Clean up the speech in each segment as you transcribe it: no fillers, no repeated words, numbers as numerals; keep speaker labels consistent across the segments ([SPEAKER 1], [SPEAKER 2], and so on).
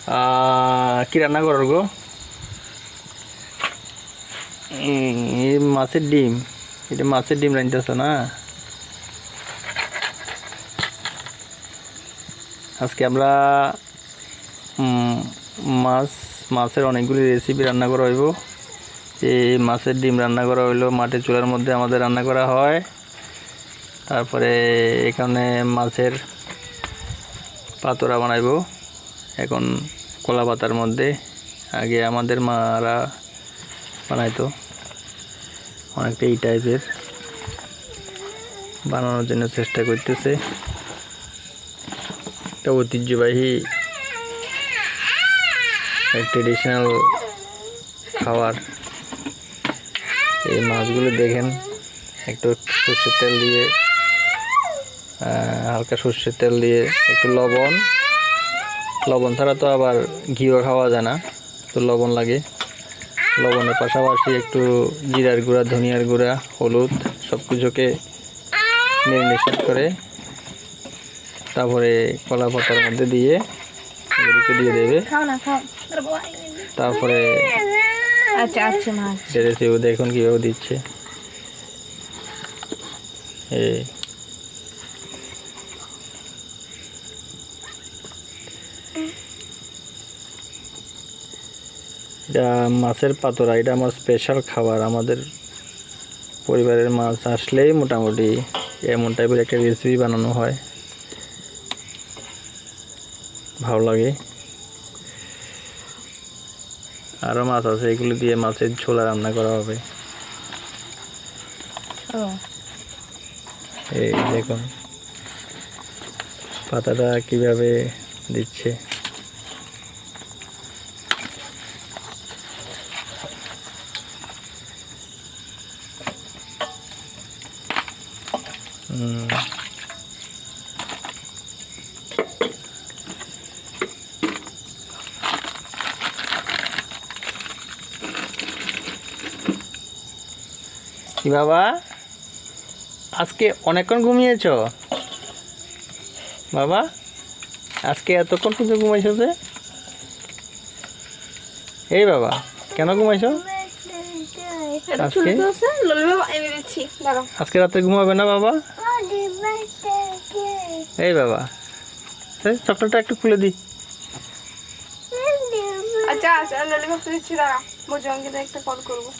[SPEAKER 1] কি রান্না করার গো? মাছের ডিম। এটা মাছের ডিম রাঁধতেছ না? আজকে আমরা মাছের অনেকগুলি রেসিপি রান্না করা হইব। এই মাছের ডিম রান্না করা হইলো মাটির চুলার মধ্যে আমাদের রান্না করা হয়। তারপরে এখানে মাছের পাতোড়া বানাইব এখন কলা পাতার মধ্যে। আগে আমাদের মারা বানাইতো অনেকটা এই টাইপের, বানানোর জন্য চেষ্টা করতেছে। একটা ঐতিহ্যবাহী ট্রেডিশনাল খাবার। এই মাছগুলো দেখেন, একটু সর্ষের তেল দিয়ে, হালকা সর্ষের তেল দিয়ে একটু লবণ ছাড়া তো আবার ঘিও খাওয়া যায় না, তো লবণ লাগে। লবণের পাশাপাশি একটু জিরার গুঁড়া, ধনিয়ার গুঁড়া, হলুদ সব কিছুকে ম্যারিনেশন করে তারপরে কলা পাতার মধ্যে দিয়ে এগুলোকে দিয়ে দেবে। তারপরে দেখুন কীভাবে দিচ্ছে। এটা মাছের পাতোড়া, এটা আমার স্পেশাল খাবার। আমাদের পরিবারের মাছ আসলেই মোটামুটি এমন টাইপের একটা রেসিপি বানানো হয়, ভালো লাগে। আরও মাছ আছে, এগুলো দিয়ে মাছের ঝোলা রান্না করা হবে। এই দেখুন পাতাটা কিভাবে দিচ্ছে। কি বাবা, আজকে অনেকক্ষণ ঘুমিয়েছ বাবা? আজকে এতক্ষণ কিন্তু ঘুমাইছো যে? এই বাবা, কেন ঘুমাইছো আজকে রাতে? ঘুমাবে না বাবা? এই বাবা, চকলেটটা একটু খুলে দি।
[SPEAKER 2] আচ্ছা ললিপপ দিচ্ছি, দাঁড়া বোঝাঙ্গিতে একটা কল করবো।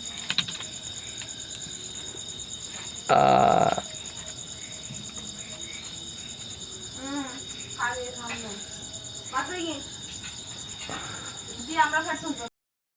[SPEAKER 2] আমরা